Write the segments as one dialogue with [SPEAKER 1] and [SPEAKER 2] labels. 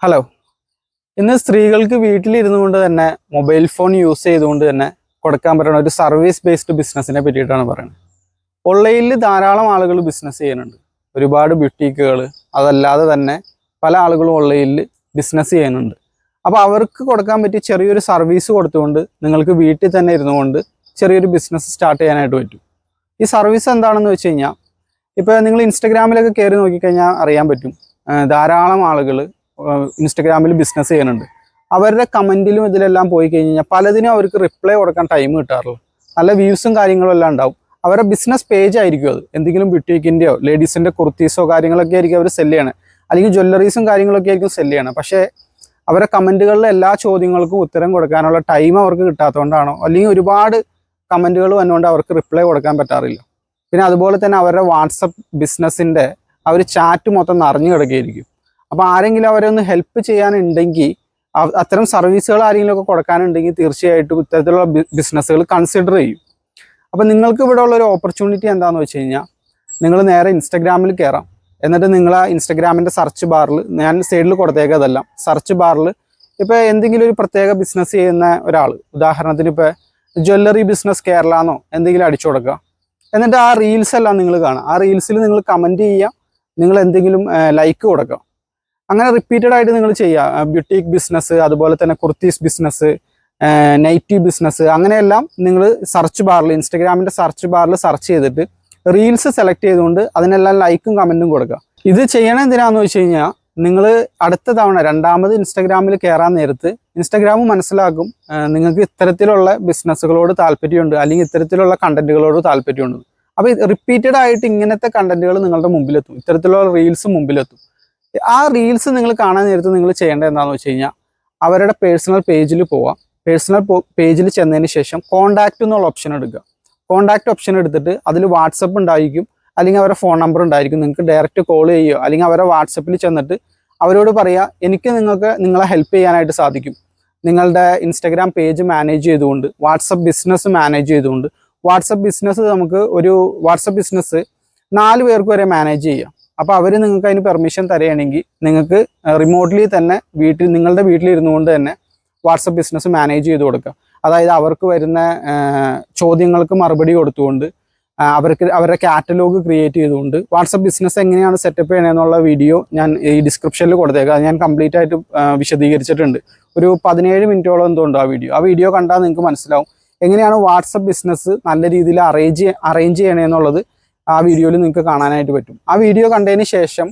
[SPEAKER 1] Hello. ഇന്ന് സ്ത്രീകൾക്ക് വീട്ടിലിരുന്നുകൊണ്ട് തന്നെ മൊബൈൽ ഫോൺ യൂസ് ചെയ്തുകൊണ്ട് തന്നെ കൊടുക്കാൻ പറ്റുന്ന ഒരു സർവീസ് ബേസ്ഡ് ബിസിനസ്സിനെ പറ്റിയിട്ടാണ് പറയുന്നത്. ഓൺലൈനിൽ ധാരാളം ആളുകൾ ബിസിനസ് ചെയ്യുന്നുണ്ട്. ഒരുപാട് ബ്യൂട്ടീക്കുകൾ, അതല്ലാതെ തന്നെ പല ആളുകളും ഓൺലൈനിൽ ബിസിനസ് ചെയ്യുന്നുണ്ട്. അപ്പോൾ അവർക്ക് കൊടുക്കാൻ പറ്റിയ ചെറിയൊരു സർവീസ് കൊടുത്തുകൊണ്ട് നിങ്ങൾക്ക് വീട്ടിൽ തന്നെ ഇരുന്നുകൊണ്ട് ചെറിയൊരു ബിസിനസ് സ്റ്റാർട്ട് ചെയ്യാനായിട്ട് പറ്റും. ഈ സർവീസ് എന്താണെന്ന് വെച്ച് കഴിഞ്ഞാൽ, ഇപ്പോൾ നിങ്ങൾ ഇൻസ്റ്റഗ്രാമിലൊക്കെ കയറി നോക്കിക്കഴിഞ്ഞാൽ അറിയാൻ പറ്റും, ധാരാളം ആളുകൾ ഇൻസ്റ്റഗ്രാമിൽ ബിസിനസ് ചെയ്യുന്നുണ്ട്. അവരുടെ കമൻറ്റിലും ഇതിലെല്ലാം പോയി കഴിഞ്ഞാൽ പലതിനും അവർക്ക് റിപ്ലൈ കൊടുക്കാൻ ടൈം കിട്ടാറില്ല. നല്ല വ്യൂസും കാര്യങ്ങളും എല്ലാം ഉണ്ടാവും. അവരുടെ ബിസിനസ് പേജ് ആയിരിക്കും അത്. എന്തെങ്കിലും ബ്യൂട്ടീക്കിൻ്റെയോ ലേഡീസിൻ്റെ കുർത്തീസോ കാര്യങ്ങളൊക്കെ ആയിരിക്കും അവർ സെല്ല് ചെയ്യണം, അല്ലെങ്കിൽ ജ്വല്ലറീസും കാര്യങ്ങളൊക്കെ ആയിരിക്കും സെല്ല് ചെയ്യണം. പക്ഷേ അവരുടെ കമൻറ്റുകളിലെ എല്ലാ ചോദ്യങ്ങൾക്കും ഉത്തരം കൊടുക്കാനുള്ള ടൈം അവർക്ക് കിട്ടാത്തതുകൊണ്ടാണോ, അല്ലെങ്കിൽ ഒരുപാട് കമൻറ്റുകൾ വന്നുകൊണ്ട് അവർക്ക് റിപ്ലൈ കൊടുക്കാൻ പറ്റാറില്ല. പിന്നെ അതുപോലെ തന്നെ അവരുടെ വാട്സപ്പ് ബിസിനസ്സിൻ്റെ ആ ഒരു ചാറ്റ് മൊത്തം നിറഞ്ഞു കിടക്കുകയായിരിക്കും. അപ്പോൾ ആരെങ്കിലും അവരെ ഒന്ന് ഹെൽപ്പ് ചെയ്യാനുണ്ടെങ്കിൽ, അത്തരം സർവീസുകൾ ആരെങ്കിലുമൊക്കെ കൊടുക്കാനുണ്ടെങ്കിൽ തീർച്ചയായിട്ടും ഇത്തരത്തിലുള്ള ബിസിനസ്സുകൾ കൺസിഡർ ചെയ്യും. അപ്പോൾ നിങ്ങൾക്ക് ഇവിടെ ഉള്ളൊരു ഓപ്പർച്യൂണിറ്റി എന്താണെന്ന് വെച്ച് കഴിഞ്ഞാൽ, നിങ്ങൾ നേരെ ഇൻസ്റ്റഗ്രാമിൽ കയറാം. എന്നിട്ട് നിങ്ങൾ ആ ഇൻസ്റ്റഗ്രാമിൻ്റെ സെർച്ച് ബാറിൽ, ഞാൻ സൈഡിൽ കൊടുത്തേക്കതെല്ലാം, സെർച്ച് ബാറിൽ ഇപ്പോൾ എന്തെങ്കിലും ഒരു പ്രത്യേക ബിസിനസ് ചെയ്യുന്ന ഒരാൾ, ഉദാഹരണത്തിന് ഇപ്പോൾ ജ്വല്ലറി ബിസിനസ് കേരള എന്നോ എന്തെങ്കിലും അടിച്ചു കൊടുക്കുക. എന്നിട്ട് ആ റീൽസ് എല്ലാം നിങ്ങൾ കാണുക. ആ റീൽസിൽ നിങ്ങൾ കമൻറ്റ് ചെയ്യുക, നിങ്ങൾ എന്തെങ്കിലും ലൈക്ക് കൊടുക്കുക. അങ്ങനെ റിപ്പീറ്റഡ് ആയിട്ട് നിങ്ങൾ ചെയ്യുക. ബ്യൂട്ടീക്ക് ബിസിനസ്, അതുപോലെ തന്നെ കുർത്തീസ് ബിസിനസ്, നൈറ്റി ബിസിനസ്, അങ്ങനെയെല്ലാം നിങ്ങൾ സെർച്ച് ബാറിൽ, ഇൻസ്റ്റഗ്രാമിൻ്റെ സെർച്ച് ബാറിൽ സെർച്ച് ചെയ്തിട്ട് റീൽസ് സെലക്ട് ചെയ്തുകൊണ്ട് അതിനെല്ലാം ലൈക്കും കമൻറ്റും കൊടുക്കുക. ഇത് ചെയ്യണം എന്തിനാണെന്ന് വെച്ച് കഴിഞ്ഞാൽ, നിങ്ങൾ അടുത്ത തവണ രണ്ടാമത് ഇൻസ്റ്റഗ്രാമിൽ കയറാൻ നേരത്ത് ഇൻസ്റ്റഗ്രാം മനസ്സിലാക്കും നിങ്ങൾക്ക് ഇത്തരത്തിലുള്ള ബിസിനസ്സുകളോട് താല്പര്യമുണ്ട്, അല്ലെങ്കിൽ ഇത്തരത്തിലുള്ള കണ്ടന്റുകളോട് താല്പര്യമുണ്ട്. അപ്പോൾ റിപ്പീറ്റഡ് ആയിട്ട് ഇങ്ങനത്തെ കണ്ടന്റുകൾ നിങ്ങളുടെ മുമ്പിലെത്തും, ഇത്തരത്തിലുള്ള റീൽസ് മുമ്പിലെത്തും. ആ റീൽസ് നിങ്ങൾ കാണാൻ നേരത്ത് നിങ്ങൾ ചെയ്യേണ്ടത് എന്താണെന്ന് വെച്ച് കഴിഞ്ഞാൽ, അവരുടെ പേഴ്സണൽ പേജിൽ പോവാം. പേഴ്സണൽ പേജിൽ ചെന്നതിന് ശേഷം കോൺടാക്റ്റ് എന്നുള്ള ഓപ്ഷൻ എടുക്കുക. കോൺടാക്റ്റ് ഓപ്ഷൻ എടുത്തിട്ട് അതിൽ വാട്സപ്പ് ഉണ്ടായിരിക്കും, അല്ലെങ്കിൽ അവരുടെ ഫോൺ നമ്പർ ഉണ്ടായിരിക്കും. നിങ്ങൾക്ക് ഡയറക്റ്റ് കോൾ ചെയ്യുകയോ അല്ലെങ്കിൽ അവരുടെ വാട്സപ്പിൽ ചെന്നിട്ട് അവരോട് പറയുക, എനിക്ക് നിങ്ങളെ ഹെൽപ്പ് ചെയ്യാനായിട്ട് സാധിക്കും. നിങ്ങളുടെ ഇൻസ്റ്റഗ്രാം പേജ് മാനേജ് ചെയ്തുകൊണ്ട്, വാട്സപ്പ് ബിസിനസ് മാനേജ് ചെയ്തുകൊണ്ട്, വാട്സപ്പ് ബിസിനസ് നമുക്ക് ഒരു വാട്സപ്പ് ബിസിനസ് 4 പേർക്ക് വരെ മാനേജ് ചെയ്യാം. അപ്പോൾ അവർ നിങ്ങൾക്ക് അതിന് പെർമിഷൻ തരികയാണെങ്കിൽ നിങ്ങൾക്ക് റിമോട്ട്ലി തന്നെ നിങ്ങളുടെ വീട്ടിലിരുന്നു കൊണ്ട് തന്നെ വാട്സപ്പ് ബിസിനസ് മാനേജ് ചെയ്ത് കൊടുക്കുക. അതായത് അവർക്ക് വരുന്ന ചോദ്യങ്ങൾക്ക് മറുപടി കൊടുത്തുകൊണ്ട്, അവരുടെ കാറ്റലോഗ് ക്രിയേറ്റ് ചെയ്തുകൊണ്ട്, വാട്സപ്പ് ബിസിനസ് എങ്ങനെയാണ് സെറ്റപ്പ് ചെയ്യണമെന്നുള്ള വീഡിയോ ഞാൻ ഈ ഡിസ്ക്രിപ്ഷനിൽ കൊടുത്തേക്കാം. അത് ഞാൻ കംപ്ലീറ്റ് ആയിട്ട് വിശദീകരിച്ചിട്ടുണ്ട്. ഒരു 17 മിനിറ്റോളം എന്തുകൊണ്ട് ആ വീഡിയോ കണ്ടാൽ നിങ്ങൾക്ക് മനസ്സിലാവും എങ്ങനെയാണ് വാട്സപ്പ് ബിസിനസ് നല്ല രീതിയിൽ അറേഞ്ച് ചെയ്യണമെന്നുള്ളത്. ആ വീഡിയോയിൽ നിങ്ങൾക്ക് കാണാനായിട്ട് പറ്റും. ആ വീഡിയോ കണ്ടതിന് ശേഷം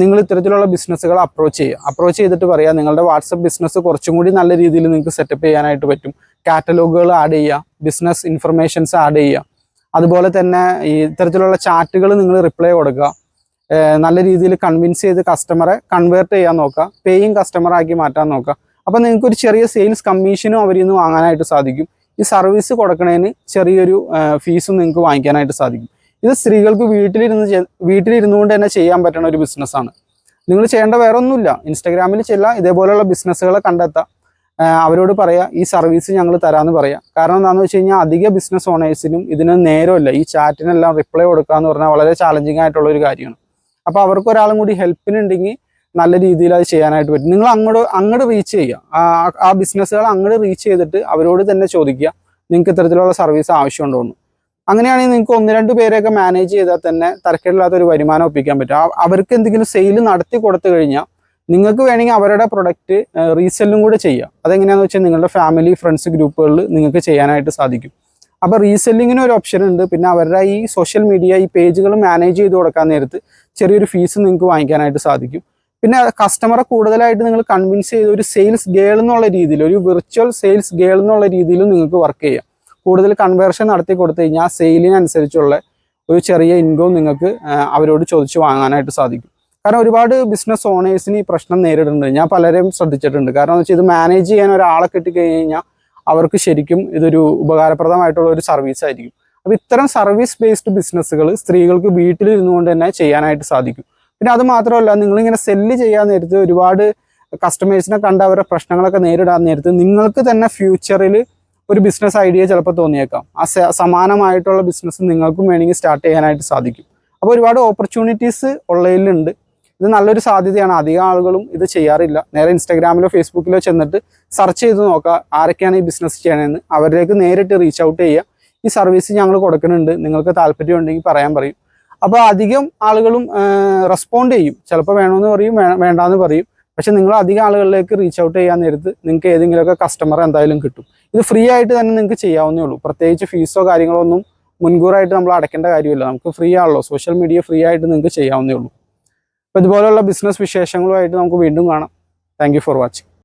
[SPEAKER 1] നിങ്ങൾ ഇത്തരത്തിലുള്ള ബിസിനസ്സുകൾ അപ്രോച്ച് ചെയ്തിട്ട് പറയുക, നിങ്ങളുടെ വാട്സപ്പ് ബിസിനസ് കുറച്ചും കൂടി നല്ല രീതിയിൽ നിങ്ങൾക്ക് സെറ്റപ്പ് ചെയ്യാനായിട്ട് പറ്റും. കാറ്റലോഗുകൾ ആഡ് ചെയ്യുക, ബിസിനസ് ഇൻഫർമേഷൻസ് ആഡ് ചെയ്യുക, അതുപോലെ തന്നെ ഈ ഇത്തരത്തിലുള്ള ചാറ്റുകൾ നിങ്ങൾ റിപ്ലൈ കൊടുക്കുക. നല്ല രീതിയിൽ കൺവിൻസ് ചെയ്ത് കസ്റ്റമറെ കൺവേർട്ട് ചെയ്യാൻ നോക്കുക, പേയിങ് കസ്റ്റമറാക്കി മാറ്റാൻ നോക്കുക. അപ്പോൾ നിങ്ങൾക്ക് ഒരു ചെറിയ സെയിൽസ് കമ്മീഷനും അവരിൽ നിന്ന് വാങ്ങാനായിട്ട് സാധിക്കും. ഈ സർവീസ് കൊടുക്കുന്നതിന് ചെറിയൊരു ഫീസും നിങ്ങൾക്ക് വാങ്ങിക്കാനായിട്ട് സാധിക്കും. ഇത് സ്ത്രീകൾക്ക് വീട്ടിലിരുന്നു കൊണ്ട് തന്നെ ചെയ്യാൻ പറ്റുന്ന ഒരു ബിസിനസ്സാണ്. നിങ്ങൾ ചെയ്യേണ്ട വേറെ ഒന്നുമില്ല, ഇൻസ്റ്റഗ്രാമിൽ ചെല്ലാം, ഇതേപോലെയുള്ള ബിസിനസ്സുകളെ കണ്ടെത്താം, അവരോട് പറയാം ഈ സർവീസ് ഞങ്ങൾ തരാമെന്ന് പറയാം. കാരണം എന്താണെന്ന് വെച്ച് കഴിഞ്ഞാൽ, അധിക ബിസിനസ് ഓണേഴ്സിനും ഇതിന് നേരമില്ല. ഈ ചാറ്റിനെല്ലാം റിപ്ലൈ കൊടുക്കുക എന്ന് പറഞ്ഞാൽ വളരെ ചാലഞ്ചിങ് ആയിട്ടുള്ള ഒരു കാര്യമാണ്. അപ്പോൾ അവർക്ക് ഒരാളും കൂടി ഹെൽപ്പിനുണ്ടെങ്കിൽ നല്ല രീതിയിൽ അത് ചെയ്യാനായിട്ട് പറ്റും. നിങ്ങൾ അങ്ങോട്ട് റീച്ച് ചെയ്യുക, ആ ബിസിനസ്സുകൾ അങ്ങോട്ട് റീച്ച് ചെയ്തിട്ട് അവരോട് തന്നെ ചോദിക്കുക, നിങ്ങൾക്ക് ഇത്തരത്തിലുള്ള സർവീസ് ആവശ്യമുണ്ടോ എന്ന്. അങ്ങനെയാണെങ്കിൽ നിങ്ങൾക്ക് 1-2 പേരെയൊക്കെ മാനേജ് ചെയ്താൽ തന്നെ തരക്കേടില്ലാത്തൊരു വരുമാനം ഒപ്പിക്കാൻ പറ്റും. അവർക്ക് എന്തെങ്കിലും സെയിൽ നടത്തി കൊടുത്തു കഴിഞ്ഞാൽ നിങ്ങൾക്ക് വേണമെങ്കിൽ അവരുടെ പ്രൊഡക്റ്റ് റീസെല്ലും കൂടെ ചെയ്യാം. അതെങ്ങനെയാണെന്ന് വെച്ചാൽ നിങ്ങളുടെ ഫാമിലി ഫ്രണ്ട്സ് ഗ്രൂപ്പുകളിൽ നിങ്ങൾക്ക് ചെയ്യാനായിട്ട് സാധിക്കും. അപ്പോൾ റീസെല്ലിങ്ങിന് ഒരു ഓപ്ഷൻ ഉണ്ട്. പിന്നെ അവരുടെ ഈ സോഷ്യൽ മീഡിയ ഈ പേജുകൾ മാനേജ് ചെയ്ത് കൊടുക്കാൻ നേരത്ത് ചെറിയൊരു ഫീസ് നിങ്ങൾക്ക് വാങ്ങിക്കാനായിട്ട് സാധിക്കും. പിന്നെ കസ്റ്റമറെ കൂടുതലായിട്ട് നിങ്ങൾ കൺവിൻസ് ചെയ്ത് ഒരു സെയിൽസ് ഗേൾ എന്നുള്ള രീതിയിൽ, ഒരു വിർച്വൽ സെയിൽസ് ഗേൾ എന്നുള്ള രീതിയിലും നിങ്ങൾക്ക് വർക്ക് ചെയ്യാം. കൂടുതൽ കൺവേർഷൻ നടത്തി കൊടുത്തു കഴിഞ്ഞാൽ സെയിലിനനുസരിച്ചുള്ള ഒരു ചെറിയ ഇൻകം നിങ്ങൾക്ക് അവരോട് ചോദിച്ച് വാങ്ങാനായിട്ട് സാധിക്കും. കാരണം ഒരുപാട് ബിസിനസ് ഓണേഴ്സിന് ഈ പ്രശ്നം നേരിടുന്നുണ്ട്. ഞാൻ പലരെയും ശ്രദ്ധിച്ചിട്ടുണ്ട്. കാരണം എന്ന് വെച്ചാൽ ഇത് മാനേജ് ചെയ്യാൻ ഒരാളെ കിട്ടിക്കഴിഞ്ഞാൽ അവർക്ക് ശരിക്കും ഇതൊരു ഉപകാരപ്രദമായിട്ടുള്ള ഒരു സർവീസ് ആയിരിക്കും. അപ്പോൾ ഇത്തരം സർവീസ് ബേസ്ഡ് ബിസിനസ്സുകൾ സ്ത്രീകൾക്ക് വീട്ടിലിരുന്നു കൊണ്ട് തന്നെ ചെയ്യാനായിട്ട് സാധിക്കും. പിന്നെ അത് മാത്രമല്ല, നിങ്ങളിങ്ങനെ സെല്ല് ചെയ്യാൻ നേരത്ത് ഒരുപാട് കസ്റ്റമേഴ്സിനെ കണ്ട് അവരുടെ പ്രശ്നങ്ങളൊക്കെ നേരിടാൻ നേരത്ത് നിങ്ങൾക്ക് തന്നെ ഫ്യൂച്ചറിൽ ഒരു ബിസിനസ് ഐഡിയ ചിലപ്പോൾ തോന്നിയേക്കാം. ആ സമാനമായിട്ടുള്ള ബിസിനസ് നിങ്ങൾക്കും വേണമെങ്കിൽ സ്റ്റാർട്ട് ചെയ്യാനായിട്ട് സാധിക്കും. അപ്പോൾ ഒരുപാട് ഓപ്പർച്യൂണിറ്റീസ് ഓൺലൈനിലുണ്ട്. ഇത് നല്ലൊരു സാധ്യതയാണ്. അധികം ആളുകളും ഇത് ചെയ്യാറില്ല. നേരെ ഇൻസ്റ്റാഗ്രാമിലോ ഫേസ്ബുക്കിലോ ചെന്നിട്ട് സെർച്ച് ചെയ്ത് നോക്കുക ആരൊക്കെയാണ് ഈ ബിസിനസ് ചെയ്യണമെന്ന്. അവരിലേക്ക് നേരിട്ട് റീച്ച് ഔട്ട് ചെയ്യുക. ഈ സർവീസ് ഞങ്ങൾ കൊടുക്കുന്നുണ്ട്, നിങ്ങൾക്ക് താല്പര്യം ഉണ്ടെങ്കിൽ പറയാൻ പറയും. അപ്പോൾ അധികം ആളുകളും റെസ്പോണ്ട് ചെയ്യും. ചിലപ്പോൾ വേണമെന്ന് പറയും, വേണ്ടാന്ന് പറയും. പക്ഷെ നിങ്ങൾ അധികം ആളുകളിലേക്ക് റീച്ച് ഔട്ട് ചെയ്യാൻ നേരത്ത് നിങ്ങൾക്ക് ഏതെങ്കിലുമൊക്കെ കസ്റ്റമർ എന്തായാലും കിട്ടും. ഇത് ഫ്രീ ആയിട്ട് തന്നെ നിങ്ങൾക്ക് ചെയ്യാവുന്നേ ഉള്ളൂ. പ്രത്യേകിച്ച് ഫീസോ കാര്യങ്ങളോ ഒന്നും മുൻകൂറായിട്ട് നമ്മൾ അടയ്ക്കേണ്ട കാര്യമില്ല. നമുക്ക് ഫ്രീ ആണല്ലോ, സോഷ്യൽ മീഡിയ ഫ്രീ ആയിട്ട് നിങ്ങൾക്ക് ചെയ്യാവുന്നേ ഉള്ളൂ. അപ്പോൾ ഇതുപോലുള്ള ബിസിനസ് വിശേഷങ്ങളുമായിട്ട് നമുക്ക് വീണ്ടും കാണാം. Thank you for watching.